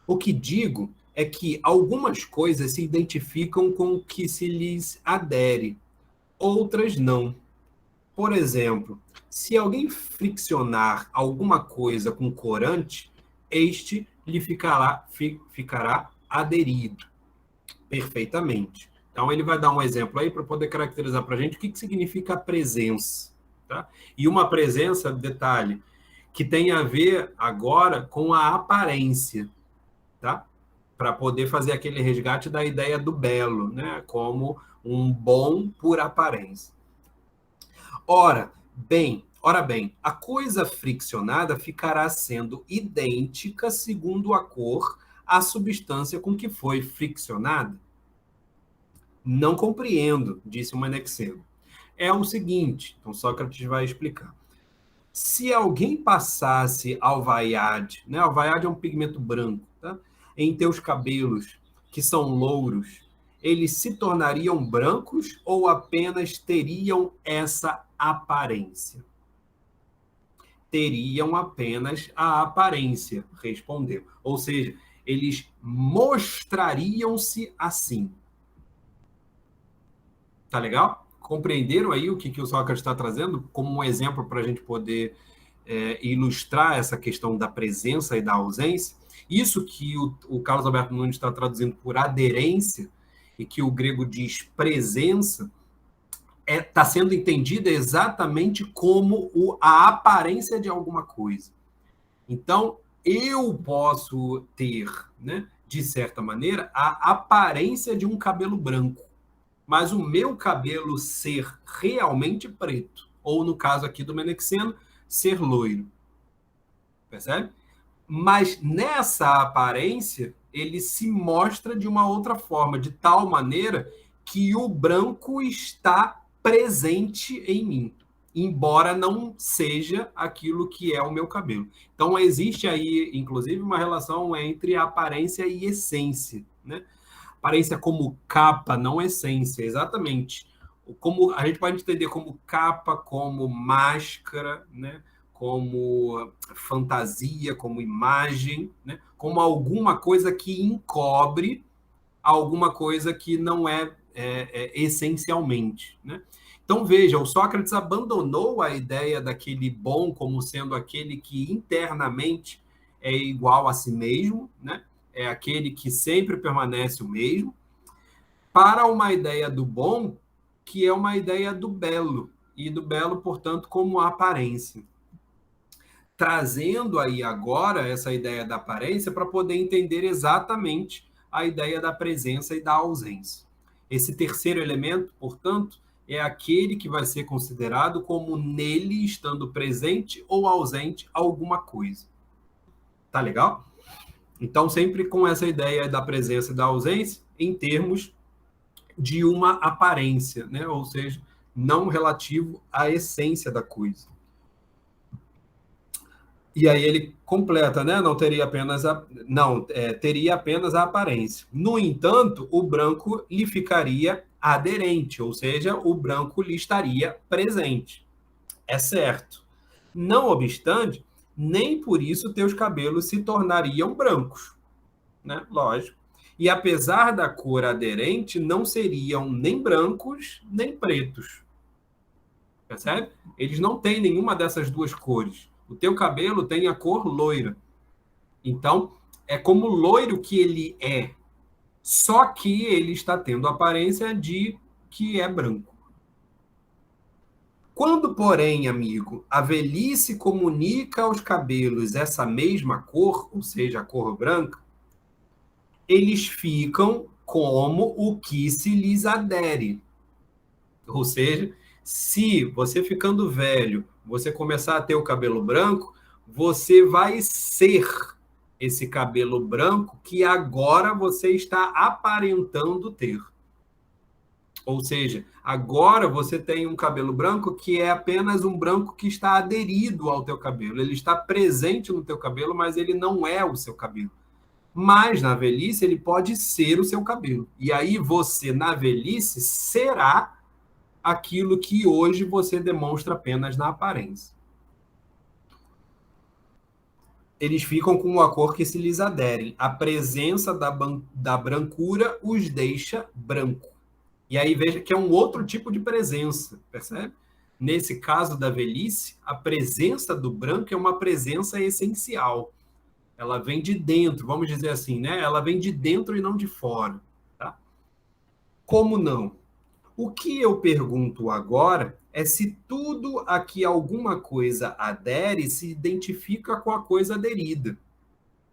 O que digo é que algumas coisas se identificam com o que se lhes adere, outras não. Por exemplo, se alguém friccionar alguma coisa com corante, este lhe ficará aderido perfeitamente. Então, ele vai dar um exemplo aí para poder caracterizar para a gente o que significa a presença. Tá? E uma presença, detalhe, que tem a ver agora com a aparência, tá? Para poder fazer aquele resgate da ideia do belo, né? Como um bom por aparência. Ora bem, a coisa friccionada ficará sendo idêntica, segundo a cor, à substância com que foi friccionada? Não compreendo, disse o Manexeno. É o seguinte, então Sócrates vai explicar. Se alguém passasse alvaiade, né? Alvaiade é um pigmento branco, tá? Em teus cabelos, que são louros, eles se tornariam brancos ou apenas teriam essa aparência? Teriam apenas a aparência, respondeu. Ou seja, eles mostrariam-se assim. Tá legal? Compreenderam aí o que o Sócrates está trazendo como um exemplo para a gente poder ilustrar essa questão da presença e da ausência? Isso que o Carlos Alberto Nunes está traduzindo por aderência e que o grego diz presença, está sendo entendida exatamente como a aparência de alguma coisa. Então, eu posso ter, né, de certa maneira, a aparência de um cabelo branco, mas o meu cabelo ser realmente preto, ou no caso aqui do Menexeno, ser loiro. Percebe? Mas nessa aparência, ele se mostra de uma outra forma, de tal maneira que o branco está presente em mim, embora não seja aquilo que é o meu cabelo. Então, existe aí, inclusive, uma relação entre aparência e essência, né? Aparência como capa, não essência, exatamente. Como a gente pode entender como capa, como máscara, né? Como fantasia, como imagem, né? Como alguma coisa que encobre alguma coisa que não é essencialmente, né? Então, veja, o Sócrates abandonou a ideia daquele bom como sendo aquele que internamente é igual a si mesmo, né? É aquele que sempre permanece o mesmo, para uma ideia do bom, que é uma ideia do belo, e do belo, portanto, como aparência. Trazendo aí agora essa ideia da aparência para poder entender exatamente a ideia da presença e da ausência. Esse terceiro elemento, portanto, é aquele que vai ser considerado como nele estando presente ou ausente alguma coisa. Tá legal? Então, sempre com essa ideia da presença e da ausência em termos de uma aparência, né? Ou seja, não relativo à essência da coisa. E aí ele completa, né? Não teria apenas teria apenas a aparência. No entanto, o branco lhe ficaria aderente, ou seja, o branco lhe estaria presente. É certo. Não obstante, nem por isso teus cabelos se tornariam brancos, né? Lógico. E apesar da cor aderente, não seriam nem brancos nem pretos. percebe? Eles não têm nenhuma dessas duas cores. O teu cabelo tem a cor loira. Então, é como loiro que ele é, só que ele está tendo a aparência de que é branco. Quando, porém, amigo, a velhice comunica aos cabelos essa mesma cor, ou seja, a cor branca, eles ficam como o que se lhes adere. Ou seja, se você ficando velho, você começar a ter o cabelo branco, você vai ser esse cabelo branco que agora você está aparentando ter. Ou seja, agora você tem um cabelo branco que é apenas um branco que está aderido ao teu cabelo. Ele está presente no teu cabelo, mas ele não é o seu cabelo. Mas na velhice ele pode ser o seu cabelo. E aí você, na velhice, será aquilo que hoje você demonstra apenas na aparência. Eles ficam com uma cor que se lhes adere. A presença da brancura os deixa branco. E aí veja que é um outro tipo de presença, percebe? Nesse caso da velhice, a presença do branco é uma presença essencial. Ela vem de dentro, vamos dizer assim, né? Ela vem de dentro e não de fora, tá? Como não? O que eu pergunto agora é se tudo a que alguma coisa adere se identifica com a coisa aderida.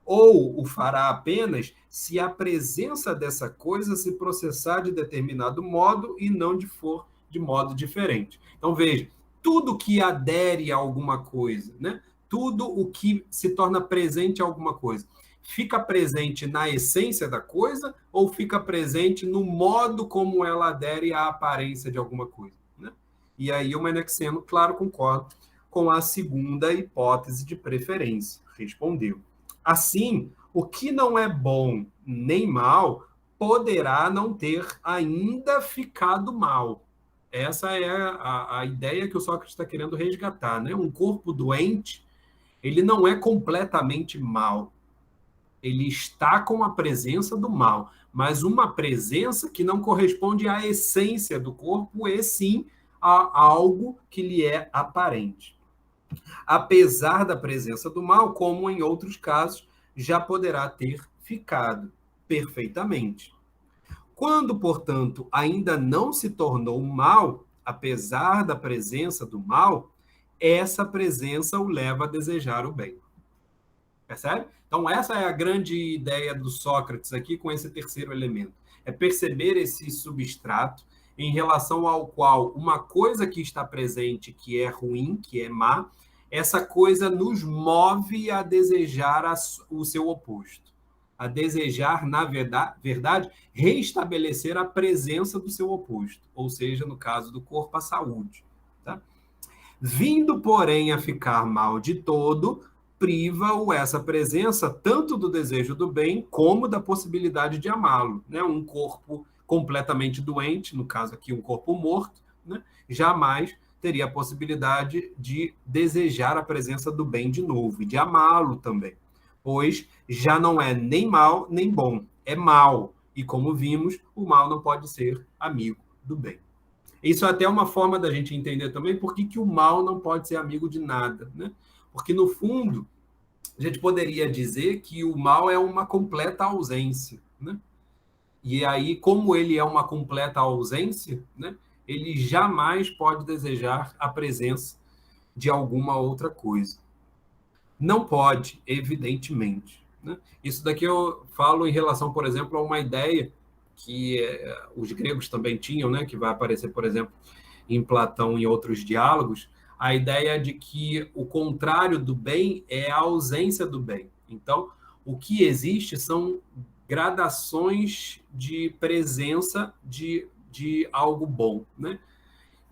Ou o fará apenas se a presença dessa coisa se processar de determinado modo e não for de modo diferente. Então, veja, tudo que adere a alguma coisa, né? Tudo o que se torna presente a alguma coisa, fica presente na essência da coisa ou fica presente no modo como ela adere à aparência de alguma coisa, né? E aí o Menexeno, claro, concorda com a segunda hipótese de preferência, respondeu. Assim, o que não é bom nem mal poderá não ter ainda ficado mal. Essa é a ideia que o Sócrates está querendo resgatar, né? Um corpo doente, ele não é completamente mal. Ele está com a presença do mal, mas uma presença que não corresponde à essência do corpo e sim a algo que lhe é aparente. Apesar da presença do mal, como em outros casos, já poderá ter ficado perfeitamente. Quando, portanto, ainda não se tornou mal, apesar da presença do mal, essa presença o leva a desejar o bem. Percebe? Então, essa é a grande ideia do Sócrates aqui com esse terceiro elemento. É perceber esse substrato em relação ao qual uma coisa que está presente, que é ruim, que é má, essa coisa nos move a desejar o seu oposto. A desejar, na verdade, reestabelecer a presença do seu oposto. Ou seja, no caso do corpo, a saúde. Tá? Vindo, porém, a ficar mal de todo, priva-o essa presença tanto do desejo do bem como da possibilidade de amá-lo. Né? Um corpo completamente doente, no caso aqui um corpo morto, né? Jamais teria a possibilidade de desejar a presença do bem de novo e de amá-lo também, pois já não é nem mal nem bom, é mal. E como vimos, o mal não pode ser amigo do bem. Isso é até uma forma da gente entender também por que o mal não pode ser amigo de nada, né? Porque, no fundo, a gente poderia dizer que o mal é uma completa ausência, né? E aí, como ele é uma completa ausência, né? Ele jamais pode desejar a presença de alguma outra coisa. Não pode, evidentemente, né? Isso daqui eu falo em relação, por exemplo, a uma ideia que os gregos também tinham, né? Que vai aparecer, por exemplo, em Platão e outros diálogos, a ideia de que o contrário do bem é a ausência do bem. Então, o que existe são gradações de presença de algo bom, né?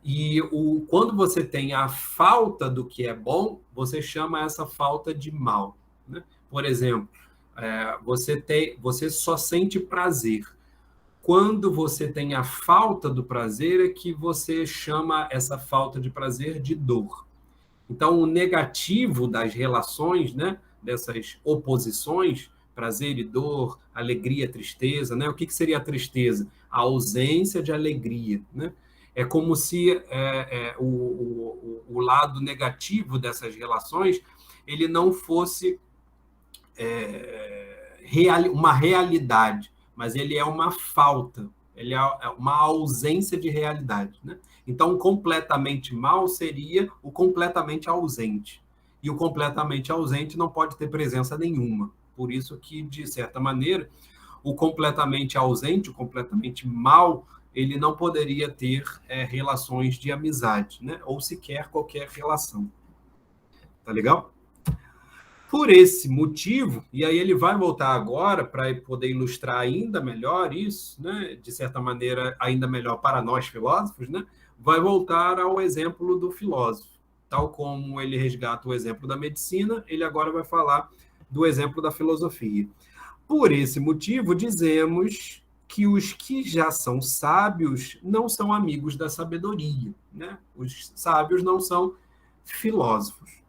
E quando você tem a falta do que é bom, você chama essa falta de mal, né? Por exemplo, você só sente prazer. Quando você tem a falta do prazer, é que você chama essa falta de prazer de dor. Então, o negativo das relações, né, dessas oposições, prazer e dor, alegria, tristeza, né? O que seria a tristeza? A ausência de alegria, né? É como se o lado negativo dessas relações ele não fosse uma realidade, mas ele é uma falta, ele é uma ausência de realidade. Né? Então, completamente mal seria o completamente ausente. E o completamente ausente não pode ter presença nenhuma. Por isso que, de certa maneira, o completamente ausente, o completamente mal, ele não poderia ter relações de amizade, né? Ou sequer qualquer relação. Tá legal? Por esse motivo, e aí ele vai voltar agora para poder ilustrar ainda melhor isso, né? De certa maneira, ainda melhor para nós filósofos, né? Vai voltar ao exemplo do filósofo. Tal como ele resgata o exemplo da medicina, ele agora vai falar do exemplo da filosofia. Por esse motivo, dizemos que os que já são sábios não são amigos da sabedoria, né? Os sábios não são filósofos.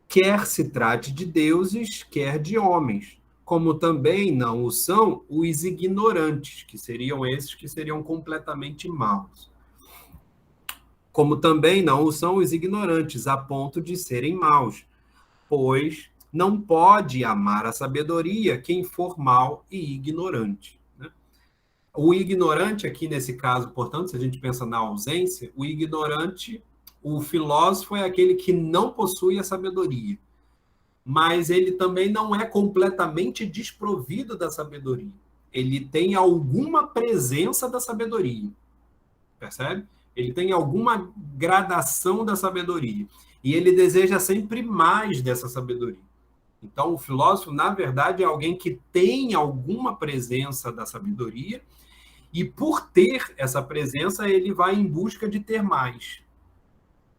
Quer se trate de deuses, quer de homens, como também não o são os ignorantes, que seriam esses que seriam completamente maus. Como também não o são os ignorantes, a ponto de serem maus, pois não pode amar a sabedoria quem for mau e ignorante. Né? O ignorante, aqui nesse caso, portanto, se a gente pensa na ausência, o ignorante, o filósofo é aquele que não possui a sabedoria, mas ele também não é completamente desprovido da sabedoria. Ele tem alguma presença da sabedoria, percebe? Ele tem alguma gradação da sabedoria. E ele deseja sempre mais dessa sabedoria. Então, o filósofo, na verdade, é alguém que tem alguma presença da sabedoria, e por ter essa presença, ele vai em busca de ter mais.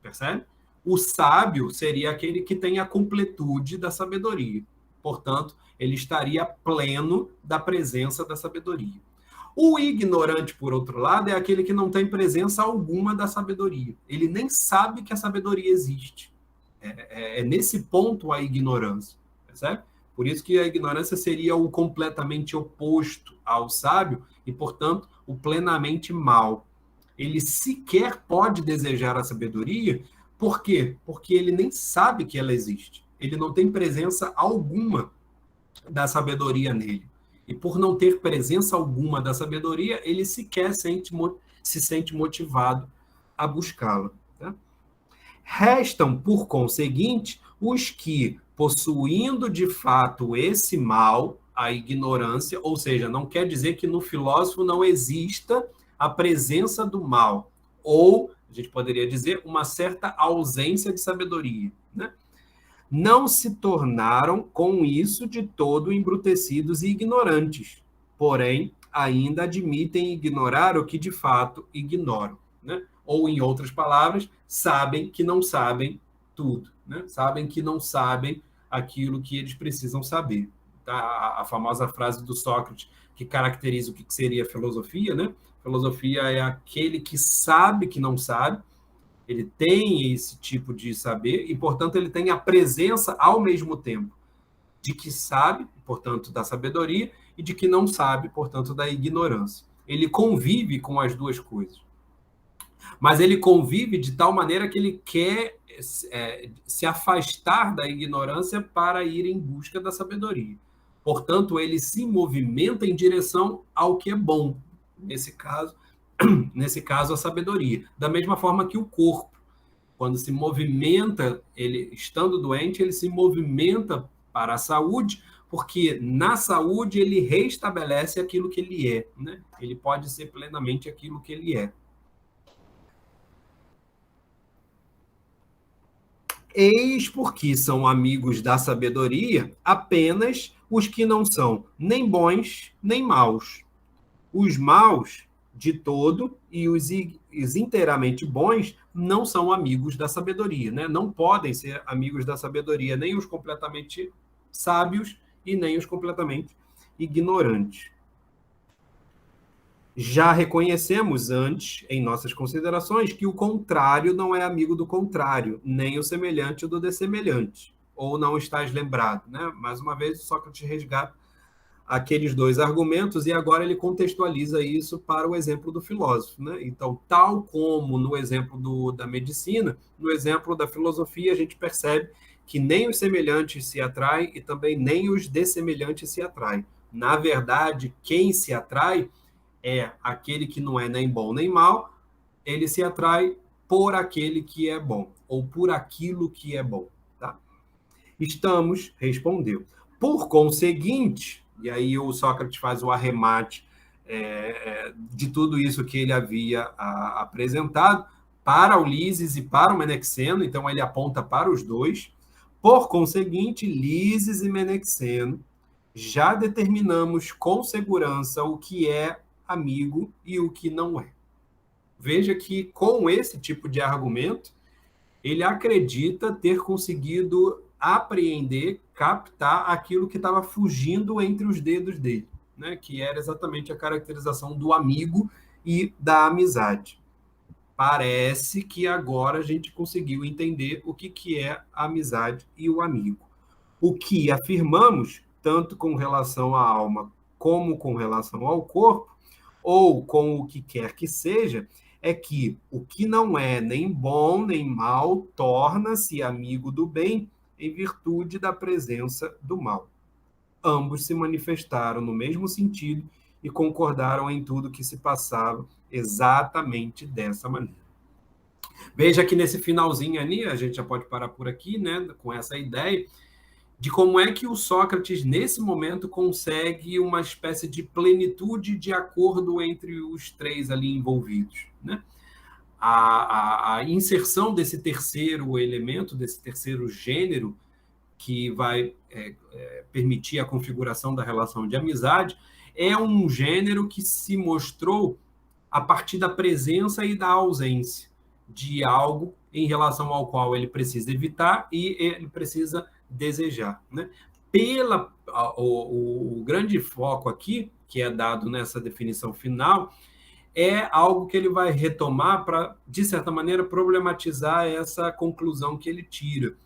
Percebe? O sábio seria aquele que tem a completude da sabedoria. Portanto, ele estaria pleno da presença da sabedoria. O ignorante, por outro lado, é aquele que não tem presença alguma da sabedoria. Ele nem sabe que a sabedoria existe. É nesse ponto a ignorância. Percebe? Por isso que a ignorância seria o completamente oposto ao sábio e, portanto, o plenamente mal. Ele sequer pode desejar a sabedoria. Por quê? Porque ele nem sabe que ela existe. Ele não tem presença alguma da sabedoria nele. E por não ter presença alguma da sabedoria, ele sequer se sente motivado a buscá-la. Tá? Restam, por conseguinte, os que, possuindo de fato esse mal, a ignorância, ou seja, não quer dizer que no filósofo não exista a presença do mal, ou, a gente poderia dizer, uma certa ausência de sabedoria, né? Não se tornaram com isso de todo embrutecidos e ignorantes, porém, ainda admitem ignorar o que de fato ignoram, né? Ou, em outras palavras, sabem que não sabem tudo, né? Sabem que não sabem aquilo que eles precisam saber. Tá? A famosa frase do Sócrates, que caracteriza o que seria filosofia, né? Filosofia é aquele que sabe que não sabe, ele tem esse tipo de saber e, portanto, ele tem a presença ao mesmo tempo de que sabe, portanto, da sabedoria, e de que não sabe, portanto, da ignorância. Ele convive com as duas coisas. Mas ele convive de tal maneira que ele quer se afastar da ignorância para ir em busca da sabedoria. Portanto, ele se movimenta em direção ao que é bom. Nesse caso, a sabedoria. Da mesma forma que o corpo, quando se movimenta, ele estando doente, ele se movimenta para a saúde, porque na saúde ele restabelece aquilo que ele é, né? Ele pode ser plenamente aquilo que ele é. Eis porque são amigos da sabedoria apenas os que não são nem bons nem maus. Os maus, de todo, e os inteiramente bons não são amigos da sabedoria, né? Não podem ser amigos da sabedoria, nem os completamente sábios e nem os completamente ignorantes. Já reconhecemos antes, em nossas considerações, que o contrário não é amigo do contrário, nem o semelhante do dessemelhante. Ou não estás lembrado, né? Mais uma vez, Sócrates resgata aqueles dois argumentos, e agora ele contextualiza isso para o exemplo do filósofo, né? Então, tal como no exemplo da medicina, no exemplo da filosofia, a gente percebe que nem os semelhantes se atraem e também nem os dessemelhantes se atraem. Na verdade, quem se atrai é aquele que não é nem bom nem mal, ele se atrai por aquele que é bom, ou por aquilo que é bom. Tá? Estamos, respondeu. Por conseguinte, e aí o Sócrates faz o arremate de tudo isso que ele havia apresentado para Ulisses e para o Menexeno, então ele aponta para os dois. Por conseguinte, Lises e Menexeno já determinamos com segurança o que é amigo e o que não é. Veja que com esse tipo de argumento, ele acredita ter conseguido apreender, captar aquilo que estava fugindo entre os dedos dele, né? Que era exatamente a caracterização do amigo e da amizade. Parece que agora a gente conseguiu entender o que é a amizade e o amigo. O que afirmamos, tanto com relação à alma como com relação ao corpo, ou com o que quer que seja, é que o que não é nem bom nem mal torna-se amigo do bem em virtude da presença do mal. Ambos se manifestaram no mesmo sentido e concordaram em tudo que se passava exatamente dessa maneira. Veja que nesse finalzinho ali, a gente já pode parar por aqui, né, com essa ideia de como é que o Sócrates, nesse momento, consegue uma espécie de plenitude de acordo entre os três ali envolvidos. Né? A inserção desse terceiro elemento, desse terceiro gênero, que vai permitir a configuração da relação de amizade, é um gênero que se mostrou a partir da presença e da ausência de algo em relação ao qual ele precisa evitar e ele precisa desejar. Né? O grande foco aqui, que é dado nessa definição final, é algo que ele vai retomar para, de certa maneira, problematizar essa conclusão que ele tira.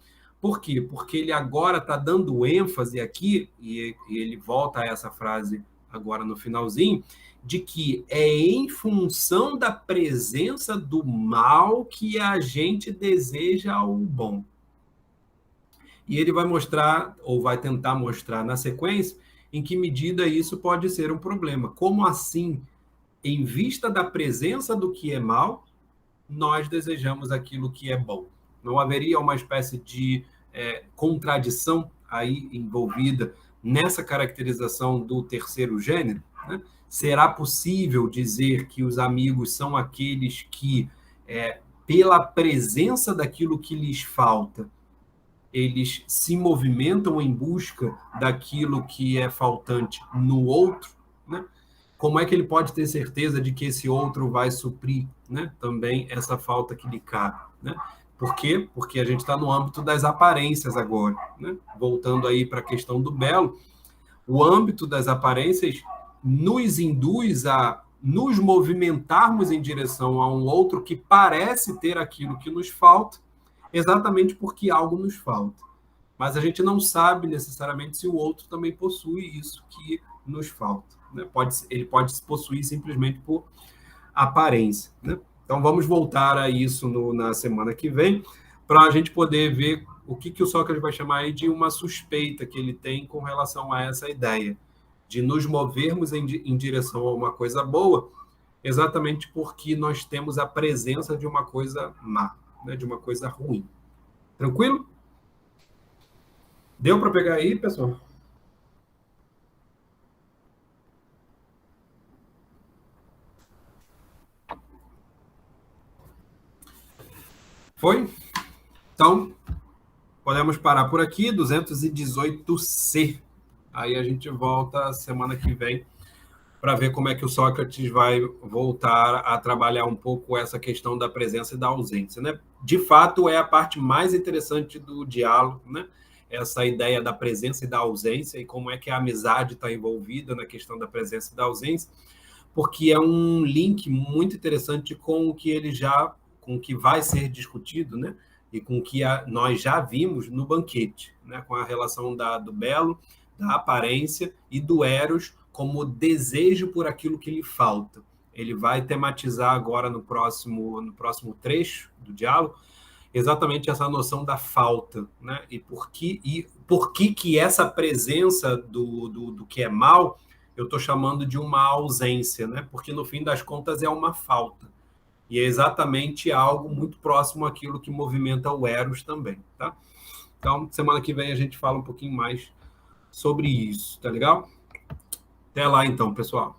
Por quê? Porque ele agora está dando ênfase aqui, e ele volta a essa frase agora no finalzinho, de que é em função da presença do mal que a gente deseja o bom. E ele vai mostrar, ou vai tentar mostrar na sequência, em que medida isso pode ser um problema. Como assim, em vista da presença do que é mal, nós desejamos aquilo que é bom? Não haveria uma espécie de contradição aí envolvida nessa caracterização do terceiro gênero? Né? Será possível dizer que os amigos são aqueles que, pela presença daquilo que lhes falta, eles se movimentam em busca daquilo que é faltante no outro? Né? Como é que ele pode ter certeza de que esse outro vai suprir, né, também essa falta que lhe cabe? Né? Por quê? Porque a gente está no âmbito das aparências agora. Né? Voltando aí para a questão do belo, o âmbito das aparências nos induz a nos movimentarmos em direção a um outro que parece ter aquilo que nos falta, exatamente porque algo nos falta. Mas a gente não sabe necessariamente se o outro também possui isso que nos falta. Né? Ele pode se possuir simplesmente por aparência. Né? Então vamos voltar a isso na semana que vem, para a gente poder ver o que o Sócrates vai chamar aí de uma suspeita que ele tem com relação a essa ideia de nos movermos em direção a uma coisa boa, exatamente porque nós temos a presença de uma coisa má, né? De uma coisa ruim. Tranquilo? Deu para pegar aí, pessoal? Foi? Então, podemos parar por aqui, 218C. Aí a gente volta semana que vem para ver como é que o Sócrates vai voltar a trabalhar um pouco essa questão da presença e da ausência. Né? De fato, é a parte mais interessante do diálogo, né? Essa ideia da presença e da ausência, e como é que a amizade está envolvida na questão da presença e da ausência, porque é um link muito interessante com o que com o que vai ser discutido, né? E com o que nós já vimos no banquete, né? Com a relação do belo, da aparência, e do Eros como desejo por aquilo que lhe falta. Ele vai tematizar agora no próximo trecho do diálogo exatamente essa noção da falta, né? E por que essa presença do que é mal eu estou chamando de uma ausência, né? Porque no fim das contas é uma falta. E é exatamente algo muito próximo àquilo que movimenta o Eros também, tá? Então, semana que vem a gente fala um pouquinho mais sobre isso, tá legal? Até lá então, pessoal.